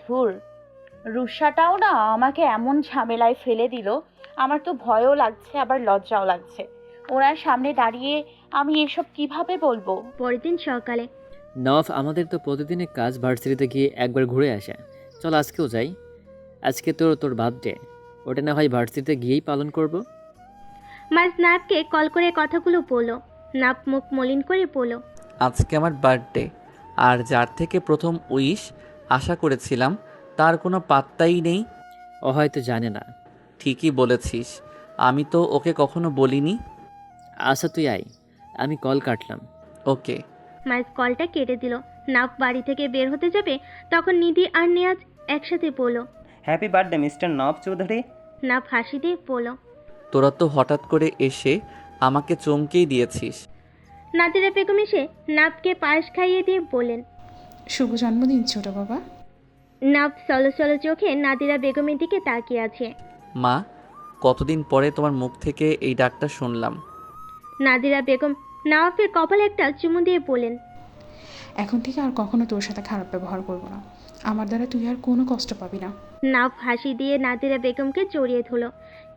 ধুর, রুষাটাও না আমাকে এমন ঝামেলায় ফেলে দিল, আমার তো ভয়ও লাগছে আবার লজ্জাও লাগছে। ওনার সামনে দাঁড়িয়ে আমি এসব কিভাবে বলবো? পরের দিন সকালে নওয়াফ, আমাদের তো প্রতিদিনের কাজ ভার্সিটিতে গিয়ে একবার ঘুরে আসা। চল আজকেও যাই। আজকে তোর বার্থডে, ওটা না হয় ভার্সিটিতে গিয়েই পালন করব। মাইজ নাপকে কল করে কথাগুলো বলল। নাপ মুখ মলিন করে বলল, আজকে আমার বার্থডে, আর যার থেকে প্রথম উইশ আশা করেছিলাম তার কোনো পাত্তাই নেই। ও হয়তো জানে না। ঠিকই বলেছিস, আমি তো ওকে কখনো বলিনি। আচ্ছা তুই আয়, আমি কল কাটলাম। ওকে। মাইজ কলটা কেটে দিল। নাপ বাড়ি থেকে বের হতে যাবে, তখন নিধি আর নেয়াজ একসাথে বলল। হ্যাপি বার্থডে মিস্টার নব চৌধুরী। নাপ হাসি দিয়ে বলল। তোরা তো হঠাৎ করে এসে আমাকে চমকেই দিয়েছিস। নাদিরা বেগম এসে নাপকে পায়েস খাইয়ে দিয়ে বললেন। শুভ জন্মদিন ছোট বাবা। নাপ সলো সলো চোখে নাদিরা বেগমের দিকে তাকিয়ে আছে। মা, কতদিন পরে তোমার মুখ থেকে এই ডাকটা শুনলাম। নাদিরা বেগম নওয়াফের কপালে একটা চুমু দিয়ে বললেন। এখন থেকে আর কখনো তোর সাথে খারাপ ব্যবহার করবো না। আমার দ্বারা তুই আর কোনো কষ্ট পাবি না। নাফ হাসি দিয়ে নাদিরা বেগমকে জড়িয়ে ধরল।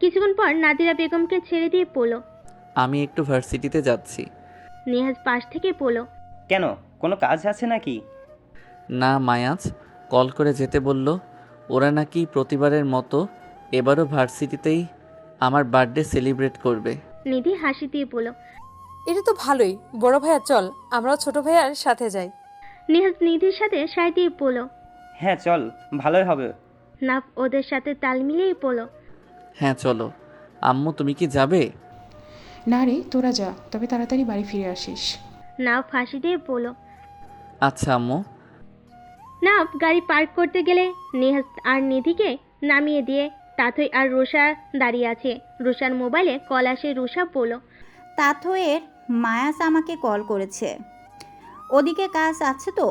কিছুক্ষণ পর নাদিরা বেগমকে ছেড়ে দিয়ে পড়ল। আমি একটু ভার্সিটিতে যাচ্ছি। নেহাজ পাশ থেকে পড়ল। কেন, কোনো কাজ আছে নাকি? না, মায়াজ কল করে যেতে বলল। ওরা নাকি প্রতিবারের মতো এবারও ভার্সিটিতেই আমার বার্থডে সেলিব্রেট করবে। নিধি হাসি দিয়ে পড়ল। এটা তো ভালোই। বড় ভাইয়া চল, আমরাও ছোট ভাইয়ার সাথে যাই। নেহাজ নিধির সাথে সাই দিয়ে পড়ল। হ্যাঁ চল, ভালোই হবে। নাফ ওদের সাথে তাল মিলিয়ে পড়ল। হ্যাঁ চলো। আম্মু, তুমি কি যাবে? না রে, তোরা যা, তবে তাড়াতাড়ি বাড়ি ফিরে আসিস। নাফ হাসি দিয়ে পড়ল। আচ্ছা আম্মু। নাফ গাড়ি পার্ক করতে গেলে নেহাজ আর নিধিকে নামিয়ে দিয়ে তাথই আর রুষা দাঁড়িয়ে আছে। রুষার মোবাইলে কল আসে। রুষা পড়ল। তাথয়ের মায়াস আমাকে কল করেছে। ওদিকে কাজ আছে তো,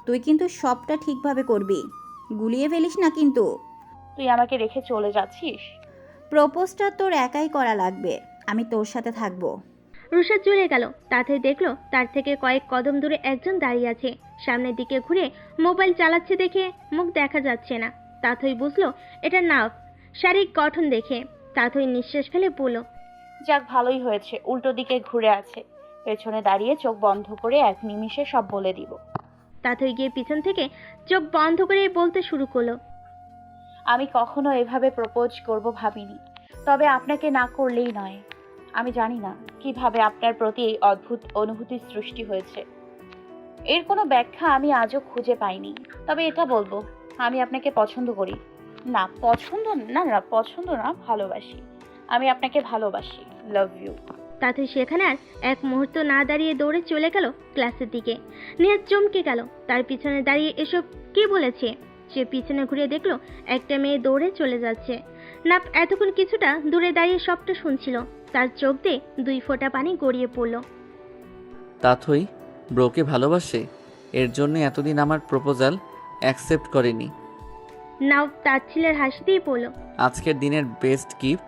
তুই কিন্তু সবটা ঠিকভাবে করবি, গুলিয়ে ফেলিস না কিন্তু। তুই আমাকে রেখে চলে যাচ্ছিস? প্রপোজটা তোর একাই করা লাগবে, আমি তোর সাথে থাকবো। রুষা চলে গেল। তাথই দেখলো তার থেকে কয়েক কদম দূরে একজন দাঁড়িয়ে আছে। সামনের দিকে ঘুরে মোবাইল চালাচ্ছে দেখে মুখ দেখা যাচ্ছে না। তাথই বুঝলো এটা নাফ। শারীরিক গঠন দেখে তাথই নিঃশ্বাস ফেলে বলল। যাক, ভালোই হয়েছে উল্টো দিকে ঘুরে আছে। পেছনে দাঁড়িয়ে চোখ বন্ধ করে এক নিমিষে সব বলে দিব। তাথই গিয়ে পিছন থেকে চোখ বন্ধ করে বলতে শুরু করলো। আমি কখনো এভাবে প্রপোজ করব ভাবিনি, তবে আপনাকে না করলেই নয়। আমি জানি না কিভাবে আপনার প্রতি এই অদ্ভুত অনুভূতির সৃষ্টি হয়েছে। এর কোনো ব্যাখ্যা আমি আজও খুঁজে পাইনি। তবে এটা বলবো, আমি আপনাকে পছন্দ করি। না পছন্দ না, না পছন্দ না, ভালোবাসি। আমি আপনাকে ভালোবাসি। Love you. তাথই সেখানে আর এক মুহূর্ত না দাঁড়িয়ে দৌড়ে চলে গেল ক্লাসের দিকে। নেহাজ চমকে গেল। তার পিছনে দাঁড়িয়ে এসব কি বলেছে। সে পিছনে ঘুরে দেখলো একটা মেয়ে দৌড়ে চলে যাচ্ছে। নাপ এতক্ষণ কিছুটা দূরে দাঁড়িয়ে সবটা শুনছিল। তার চোখ দিয়ে 2 ফোঁটা পানি গড়িয়ে পড়ল। তাথই ব্রোকে ভালোবাসে, এর জন্য এতদিন আমার প্রপোজাল অ্যাকসেপ্ট করেনি। নাও তার ছেলের হাসি দিয়ে পড়ল। আজকের দিনের বেস্ট গিফট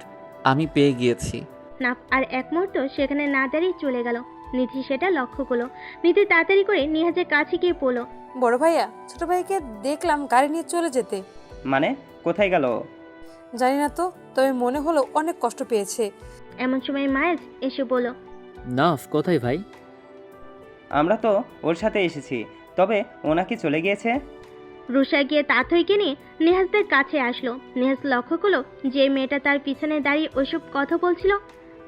আমি পেয়ে গিয়েছি। নাপ আর এক মুহূর্ত সেখানে না দাঁড়িয়ে চলে গেল। নিধি সেটা লক্ষ্য করলো। নিধি তাড়াতাড়ি করে নেহাজের কাছে গিয়ে পড়ল। বড় ভাইয়া ছোট ভাইকে দেখলাম গাড়ি নিয়ে চলে যেতে। মানে কোথায় গেল? জানি না তো, তবে মনে হলো অনেক কষ্ট পেয়েছে। এমন সময় মায়েজ এসে বলল। নওয়াফ কোথায় ভাই? আমরা তো ওর সাথে এসেছি, তবে ও নাকি চলে গিয়েছে। রুষা গিয়ে তাথইকে নিয়ে নেহাজদের কাছে আসলো। নেহাজ লক্ষ্য করলো যে মেয়েটা তার পিছনে দাঁড়িয়ে ওইসব কথা বলছিল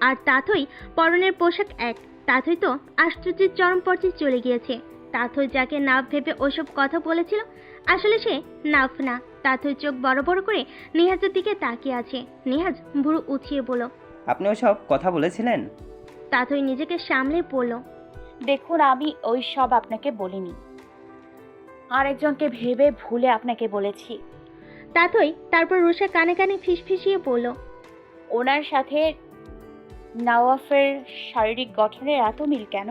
আর তাথই পরনের পোশাক এক। তাথই তো আশ্চর্যের চরম পর্যায়ে চলে গিয়েছে। তাথই যাকে নাফ ভেবে ওইসব কথা বলেছিল আসলে সে নাফ না। তাথই চোখ বড় বড় করে নেহাজের দিকে তাকিয়ে আছে। নেহাজ ভুরু উঠিয়ে বলল। আপনি ওসব কথা বলেছিলেন? তাথই নিজেকে সামলে পড়ল। দেখুন, আমি ওই সব আপনাকে বলিনি, আরেকজনকে ভেবে ভুলে আপনাকে বলেছি। তাথই তারপর রুষা কানে কানে ফিসফিসিয়ে বলল। ওনার সাথে নওয়াফের শারীরিক গঠনের এত মিল কেন?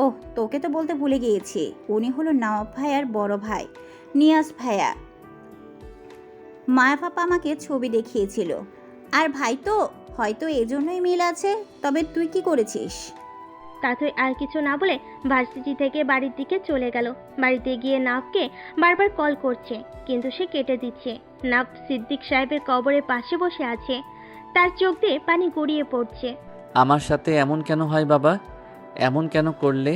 ওহ, তোকে তো বলতে ভুলে গিয়েছি, উনি হলো নওয়াব ভাইয়ার বড় ভাই নিয়াজ ভাইয়া। মায়া পাপা আমাকে ছবি দেখিয়েছিল, আর ভাই তো হয়তো এজন্যই মিল আছে। তবে তুই কি করেছিস? তাথই আর কিছু না বলে ভার্সিটি থেকে বাড়ির দিকে চলে গেল। বাড়িতে গিয়ে নাফকে বারবার কল করছে, কিন্তু সে কেটে দিচ্ছে। নাফ সিদ্দিক সাহেবের কবরের পাশে বসে আছে, তার চোখ দিয়ে পানি গড়িয়ে পড়ছে। আমার সাথে এমন কেন হয় বাবা? এমন কেন করলে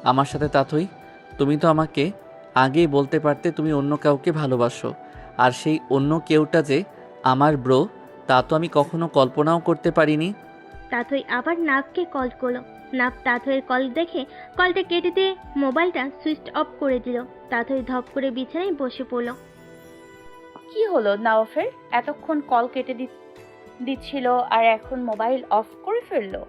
আমার সাথে তাথই? তুমি তো আমাকে আগেই বলতে পারতে তুমি অন্য কাউকে ভালোবাসো, আর সেই অন্য কেউটা যে আমার ব্রো, তা তো আমি কখনো কল্পনাও করতে পারিনি। তাথই আবার নাফকে কল করলো। নাফ তাথইয়ের কল দেখে কলটা কেটে দিয়ে মোবাইলটা সুইচ অফ করে দিল। তাথই ধপ করে বিছানায় বসে পড়ল। কি হলো নাওফের? এতক্ষণ কল কেটে দিচ্ছিল আর এখন মোবাইল অফ করে ফেললো।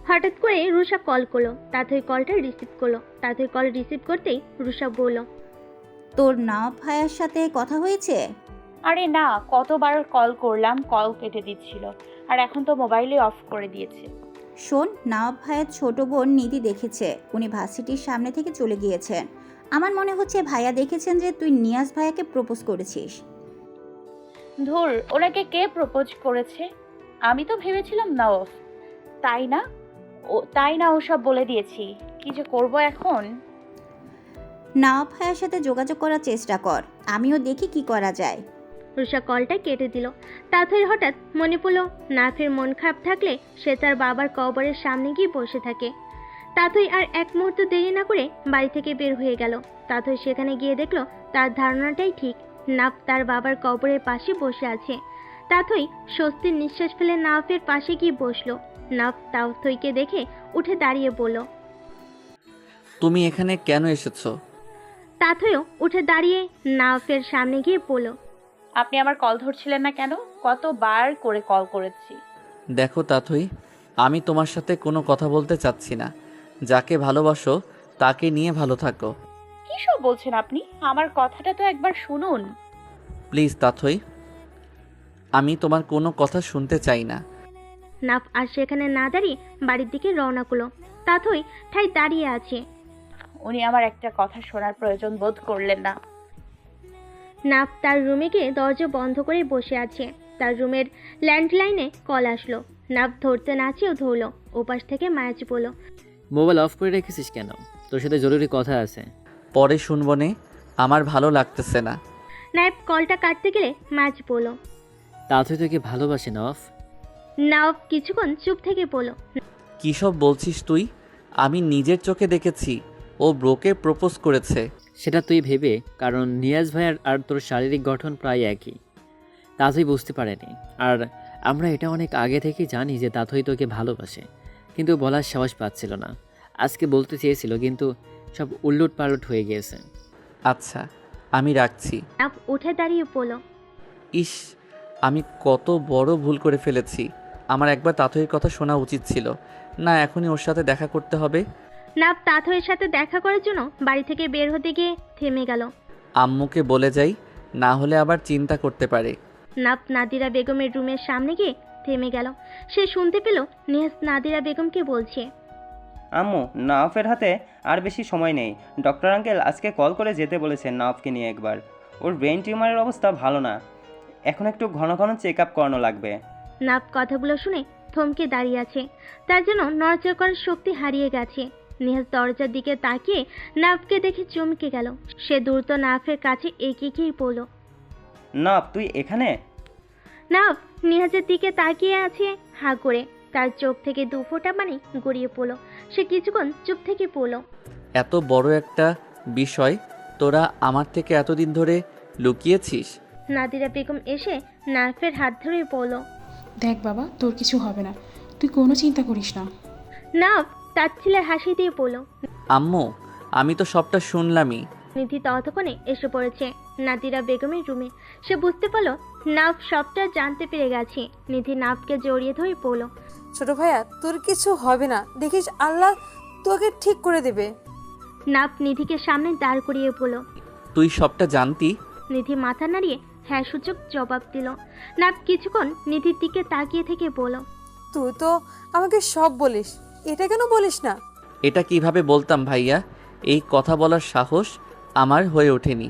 হঠাৎ করে রুষা কল করলো। তাথই কলটা রিসিভ করলো। তাথই কল রিসিভ করতেই রুষা বলল, তোর নওয়াব ভাইয়ার সাথে কথা হয়েছে? আরে না, কতবার কল করলাম, কল কেটে দিচ্ছিল, আর এখন তো মোবাইলে অফ করে দিয়েছে। শোন, নওয়াব ভাইয়ের ছোট বোন নিধি দেখেছে, উনি ভার্সিটির সামনে থেকে চলে গিয়েছেন। আমার মনে হচ্ছে ভাইয়া দেখেছেন যে তুই নিয়াজ ভাইয়াকে প্রপোজ করেছিস। ধুর, ওনাকে কে প্রপোজ করেছে? আমি তো ভেবেছিলাম নওফ। তাই না ওসব বলে দিয়েছি। কি যে করব এখন? নওয়াব ভাইয়ার সাথে যোগাযোগ করার চেষ্টা কর, আমিও দেখি কি করা যায়। রুষা কলটা কেটে দিল। তাথইর হঠাৎ মনে পড়লো নাফের মন খারাপ থাকলে সে তার বাবার কবরের সামনে গিয়ে বসে থাকে। তাথই আর এক মুহূর্ত দেরি না করে বাড়ি থেকে বের হয়ে গেল। তাথই সেখানে গিয়ে দেখলো তার ধারণাটাই ঠিক, নাফ তার বাবার কবরের পাশে বসে আছে। তাথই স্বস্তির নিঃশ্বাস ফেলে নাফের পাশে গিয়ে বসলো। নাফ তাথইকে দেখে উঠে দাঁড়িয়ে বলল, তুমি এখানে কেন এসেছো? তাথইও উঠে দাঁড়িয়ে নাফের সামনে গিয়ে বলল, আপনি আমার কল ধরছিলেন না কেন? কতবার করে কল করেছি। দেখো তাথই, আমি তোমার সাথে কোনো কথা বলতে চাচ্ছি না। যাকে ভালোবাসো তাকে নিয়ে ভালো থাকো। কি সব বলছেন আপনি? আমার কথাটা তো একবার শুনুন। প্লিজ তাথই, আমি তোমার কোনো কথা শুনতে চাই না। নাফ আর সেখানে না দাঁড়িয়ে বাড়ির দিকে রওনা করলো। তাথই ঠাই দাঁড়িয়ে আছে। উনি আমার একটা কথা শোনার প্রয়োজন বোধ করলেন না। নাফ তার রুমে গিয়ে দরজা বন্ধ করে বসে আছে। তার রুমের ল্যান্ডলাইনে কল আসলো। নাফ ধরতে না চেয়েও ধরলো। ওপাশ থেকে মায়াজ বলল, মোবাইল অফ করে রেখেছিস কেন? তোর সাথে জরুরি কথা আছে। পরে শুনবো নে, আমার ভালো লাগতেছে না। নাফ কলটা কাটতে গেলে মায়াজ বলল। তাথই তোকে ভালোবাসে নফ। নাফ কিছুক্ষণ চুপ থেকে বলল, কী সব বলছিস তুই? আমি নিজের চোখে দেখেছি ও ব্রোকে প্রপোজ করেছে। সেটা তুই ভেবে, কারণ নিয়াজ ভাইয়ার আর তোর শারীরিক গঠন প্রায় একই। তাথই বুঝতে পারেনি। আর আমরা এটা অনেক আগে থেকেই জানি যে তাথই তোকে ভালোবাসে, কিন্তু বলার সাহস পাচ্ছিল না। আজকে বলতে চেয়েছিল, কিন্তু সব উল্লট পালট হয়ে গিয়েছে। আচ্ছা, আমি রাখছি। নাফ উঠে দাঁড়িয়ে বলল, ইস, আমি কত বড় ভুল করে ফেলেছি। আমার একবার তাথইয়ের কথা শোনা উচিত ছিল না। এখনই ওর সাথে দেখা করতে হবে। নাফ তাথইয়ের সাথে দেখা করার জন্য বাড়ি থেকে বের হতে গিয়ে থেমে গেল। আম্মুকে বলে যাই, না হলে আবার চিন্তা করতে পারে। নাফ নাদিরা বেগমের রুমের সামনে গিয়ে থেমে গেল। সে শুনতে পেল নিহাজ নাদিরা বেগমকে বলছে, আম্মু, নওয়াফের হাতে আর বেশি সময় নেই। ডক্টর আঙ্কেল আজকে কল করে যেতে বলেছেন নওয়াফকে নিয়ে একবার। ওর ব্রেন টিউমারের অবস্থা ভালো না, এখন একটু ঘন ঘন চেক আপ করানো লাগবে। নাফ কথাগুলো শুনে থমকে দাঁড়িয়ে আছে। তার যেন নড়াচড়া করার শক্তি হারিয়ে গেছে। নিহাজ দরজার দিকে তাকিয়ে নাফকে দেখে চমকে গেল। সে দ্রুত নাফের কাছে এগিয়ে গিয়ে বলল, নওয়াফ, তুই এখানে? নাফ নিহাজের দিকে তাকিয়ে আছে হা করে। তার চোখ থেকে দু ফোঁটা পানি গড়িয়ে পড়ল। সে কিছুক্ষণ চুপ থেকে পড়ল। এত বড় একটা বিষয় তোরা আমার থেকে এতদিন ধরে লুকিয়েছিস? নাদিরা বেগম এসে নাফের হাত ধরে পড়ল। দেখ বাবা, তোর কিছু হবে না, তুই কোনো চিন্তা করিস না। নাফ তাচ্ছিলের হাসি দিয়ে পড়ল। আম্মু, আমি তো সবটা শুনলামই। নিধি ততক্ষণে এসে পড়েছে নাদিরা বেগমের রুমে। সে বুঝতে পারল নাফ সবটা জানতে পেরে গেছে। নিধি নাফকে জড়িয়ে ধরে পড়ল, ছোট ভাইয়া, তোর কিছু হবে না, দেখিস আল্লাহ তোকে ঠিক করে দেবে। নাফ নিধিকে সামনে দাঁড় করিয়ে বলল। তুই সবটা জানতি? নিধি মাথা নাড়িয়ে হ্যাঁ সূচক জবাব দিল। নাফ কিছুক্ষণ নিধির দিকে তাকিয়ে থেকে বলল, তুই তো আমাকে সব বলিস, এটা কেন বলিস না? এটা কিভাবে বলতাম ভাইয়া? এই কথা বলার সাহস আমার হয়ে ওঠেনি।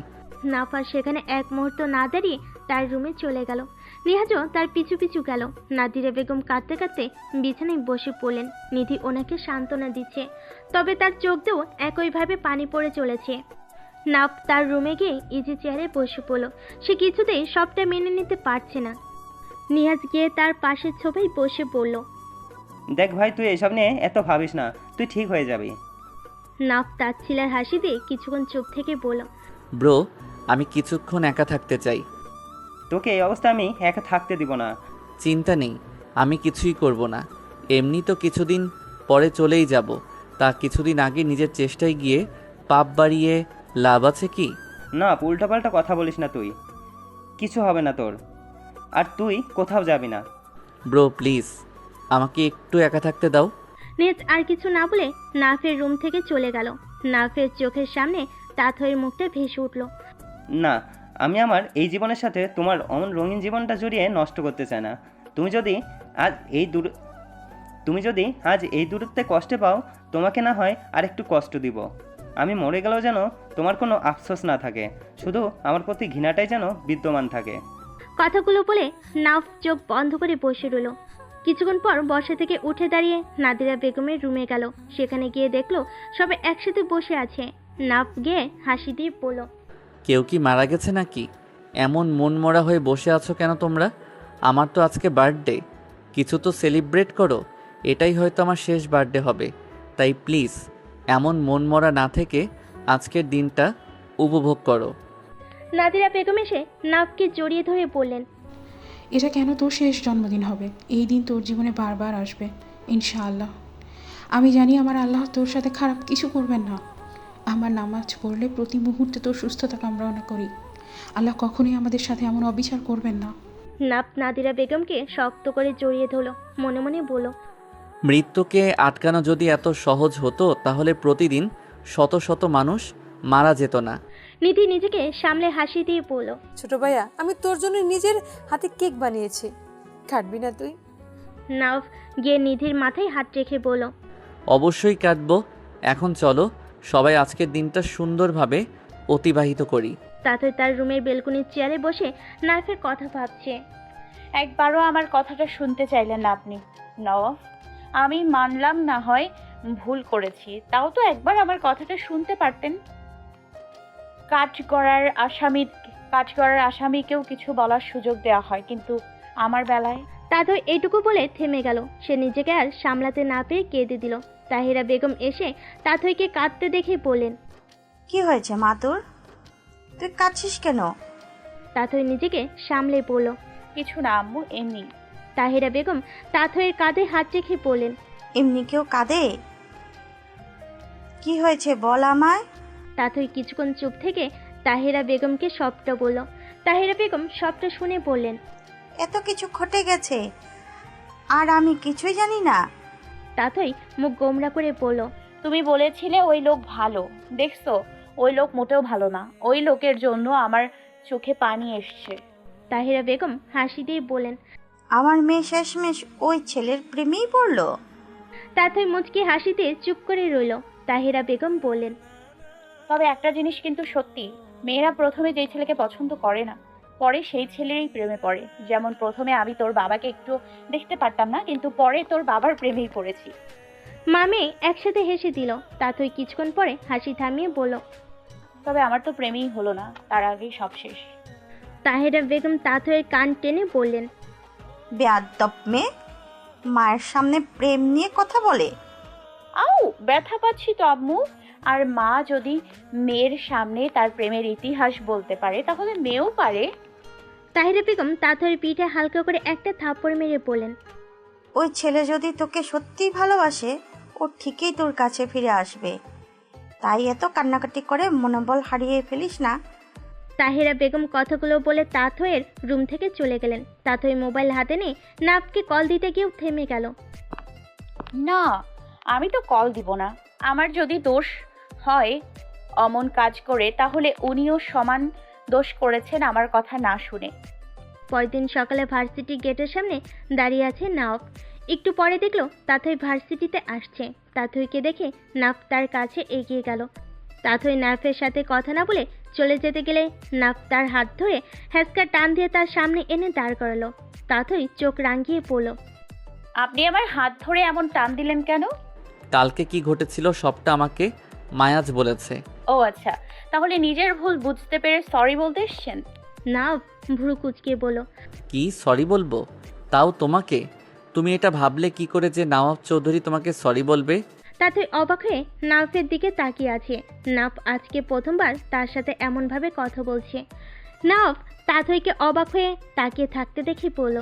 নাফ আর সেখানে এক মুহূর্ত না দাঁড়িয়ে তার রুমে চলে গেল। নিহাজও তার পিছু পিছু গেল। নাদিরা বেগম কাঁদতে কাঁদতে বিছানায় বসে পড়লেন। নিধি ওনাকে সান্ত্বনা দিচ্ছে, তবে তার চোখ দিয়েও একইভাবে পানি পড়ে চলেছে। নাফ তার রুমে গিয়ে ইজি চেয়ারে বসে পড়ল। সে কিছুতেই সবটা মেনে নিতে পারছে না। নিহাজ গিয়ে তার পাশের ছোফায় বসে পড়ল। দেখ ভাই, তুই এসব নিয়ে এত ভাবিস না, তুই ঠিক হয়ে যাবি। নাফ তার ছিলার হাসি দিয়ে কিছুক্ষণ চুপ থেকে বলল, ব্রো, আমি কিছুক্ষণ একা থাকতে চাই। তোকে এই অবস্থা আমি একা থাকতে দিব না। চিন্তা নেই, আমি কিছুই করব না। এমনি তো কিছুদিন পরে চলেই যাব। তা কিছুদিন আগে নিজের চেষ্টায় গিয়ে পাপ বাড়িয়ে লাভ আছে কি? না, উল্টাপাল্টা কথা বলিস না তুই। কিছু হবে না তোর, আর তুই কোথাও যাবি না। ব্রো প্লিজ, আমাকে একটু একা থাকতে দাও। নিহাজ আর কিছু না বলে নাফের রুম থেকে চলে গেল। নাফের চোখের সামনে তাথইয়ের মুখটা ভেসে উঠল। না, আমি আমার এই জীবনের সাথে তোমার অমন রঙিন জীবনটা জড়িয়ে নষ্ট করতে চাই না। তুমি যদি আজ এই দূরত্বে কষ্টে পাও, তোমাকে না হয় আর একটু কষ্ট দিব। আমি মরে গেলেও যেন তোমার কোনো আফসোস না থাকে, শুধু আমার প্রতি ঘৃণাটাই যেন বিদ্যমান থাকে। কথাগুলো বলে নাফ চোখ বন্ধ করে বসে রইল। কিছুক্ষণ পর বসা থেকে উঠে দাঁড়িয়ে নাদিরা বেগমের রুমে গেল। সেখানে গিয়ে দেখলো সবাই একসাথে বসে আছে। নাফ গিয়ে হাসি দিয়ে বলল, কেউ কি মারা গেছে নাকি? এমন মনমরা হয়ে বসে আছো কেন তোমরা? আমার তো আজকে বার্থডে, কিছু তো সেলিব্রেট করো। এটাই হয়তো আমার শেষ বার্থডে হবে, তাই প্লিজ এমন মনমরা না থেকে আজকের দিনটা উপভোগ করো। নাদিরা বেগম এসে নাফকে জড়িয়ে ধরে বললেন, এটা কেন তোর শেষ জন্মদিন হবে? এই দিন তোর জীবনে বারবার আসবে ইনশাআল্লাহ। আমি জানি আমার আল্লাহ তোর সাথে খারাপ কিছু করবেন না। আমার নামাজ পড়লে প্রতি মুহূর্তে তোর সুস্থতা কামনা করি। আল্লাহ কখনোই আমাদের সাথে এমন অবিচার করবেন না। নাফ নাদিরা বেগমকে শক্ত করে জড়িয়ে ধরল। মনে মনে বলল, মৃত্যুকে আটকানো যদি এত সহজ হতো তাহলে প্রতিদিন শত শত মানুষ মারা যেত না। নিধি নিজেকে সামলে হাসি দিয়ে বলল, ছোট ভাইয়া, আমি তোর জন্য নিজের হাতে কেক বানিয়েছি, কাটবি না তুই? নাফ গিয়ে নিধির মাথায় হাত রেখে বলল, অবশ্যই কাটবো। এখন চলো সবাই আজকের দিনটা সুন্দরভাবে অতিবাহিত করি। তাথই তার রুমের বেলকনির চেয়ারে বসে নাফের কথা ভাবছে। একবারও আমার কথাটা শুনতে চাইলেন না আপনি নওয়াব। আমি মানলাম না হয় ভুল করেছি, তাও তো একবার আমার কথাটা শুনতে পারতেন। কাঠগড়ার আসামিকেও কিছু বলার সুযোগ দেওয়া হয়, কিন্তু আমার বেলায়। তাথই এইটুকু বলে থেমে গেল। সে নিজেকে আর সামলাতে না পেরে কেঁদে দিল। তাহিরা বেগম এসে তাথইকে কাঁদতে দেখে বললেন, কি হয়েছে মা তোর? তুই কাঁদছিস কেন? তাথই নিজেকে সামলে বলল, কিছু না আম্মু, এমনি। তাহিরা বেগম তাথইয়ের কাঁধে হাত রেখে বললেন, এমনি কেউ কাঁদে? কি হয়েছে বল আমায়। তাথই কিছুক্ষণ চুপ থেকে তাহিরা বেগমকে সবটা বলল। তাহিরা বেগম সবটা শুনে বললেন, এত কিছু ঘটে গেছে আর আমি কিছুই জানি না। তাথই মুখ গোমরা করে বলল, তুমি বলেছিলে ওই লোক ভালো, দেখছো ওই লোক মোটেও ভালো না। ওই লোকের জন্য আমার চোখে পানি এসছে। তাহিরা বেগম হাসি দিয়ে বলেন, আমার মেয়ে শেষমেশ ওই ছেলের প্রেমেই পড়লো। তাথই মুচকি হাসি দিয়ে চুপ করে রইল। তাহিরা বেগম বললেন, তবে একটা জিনিস কিন্তু সত্যি, মেয়েরা প্রথমে যেই ছেলেকে পছন্দ করে না, পরে সেই ছেলেরই প্রেমে পড়ে। যেমন প্রথমে আমি তোর বাবাকে একটু দেখতে পারতাম না, কিন্তু পরে তোর বাবার প্রেমেই পড়েছি। মামে একসাথে হেসে দিল। তাথই কিছুক্ষণ পরে হাসি থামিয়ে বলল, তবে আমার তো প্রেমেই হলো না, তার আগেই সব শেষ। তাহিরা বেগম তাথইয়ের কান টেনে বললেন, বেয়াদব মেয়ে, মায়ের সামনে প্রেম নিয়ে কথা বলে। আউ, ব্যথা পাচ্ছি তো আম্মু। আর মা যদি মেয়ের সামনে তার প্রেমের ইতিহাস বলতে পারে, তাহলে মেয়েও পারে। তাহিরা বেগম তাথইয়ের পিঠে হালকা করে একটা থাপ্পড় মেরে বললেন, ওই ছেলে যদি তোকে সত্যিই ভালোবাসে, ও ঠিকই তোর কাছে ফিরে আসবে। তাই এত কান্নাকাটি করে মনোবল হারিয়ে ফেলিস না। তাহিরা বেগম কথাগুলো বলে তাথইয়ের রুম থেকে চলে গেলেন। তাথই মোবাইল হাতে নিয়ে নাফকে কল দিতে গিয়েও থেমে গেল। না, আমি তো কল দিব না। আমার যদি দোষ হয় অমন কাজ করে, তাহলে উনিও সমান দোষ করেছেন আমার কথা না শুনে। পরদিন সকালে ভার্সিটি গেটের সামনে দাঁড়িয়ে আছে নাফ। একটু পরে দেখলো তাথই ভার্সিটিতে আসছে। তাথইকে দেখে নাফ তার কাছে এগিয়ে গেল। তাথই নাফের সাথে কথা না বলে চলে যেতে গেলে নাফ তার হাত ধরে হ্যাঁচকা টান দিয়ে তার সামনে এনে দাঁড় করালো। তাথই চোখ রাঙিয়ে পড়ল। আপনি আমার হাত ধরে এমন টান দিলেন কেন? কালকে কি ঘটেছিল সবটা আমাকে মায়াজ বলেছে। ও আচ্ছা, তাহলে নিজের ভুল বুঝতে পেরে সরি বলতে এসছেন? নাফ ভ্রু কুচকে বলল। কি সরি বলবো? তাও তোমাকে? তুমি এটা ভাবলে কি করে যে নওয়াব চৌধুরী তোমাকে সরি বলবে? তাথই অবাক হয়ে নাফের দিকে তাকিয়ে আছে। নাফ আজকে প্রথমবার তার সাথে এমনভাবে কথা বলছে। নাফ তাথইকে অবাক হয়ে তাকিয়ে থাকতে দেখে বলল,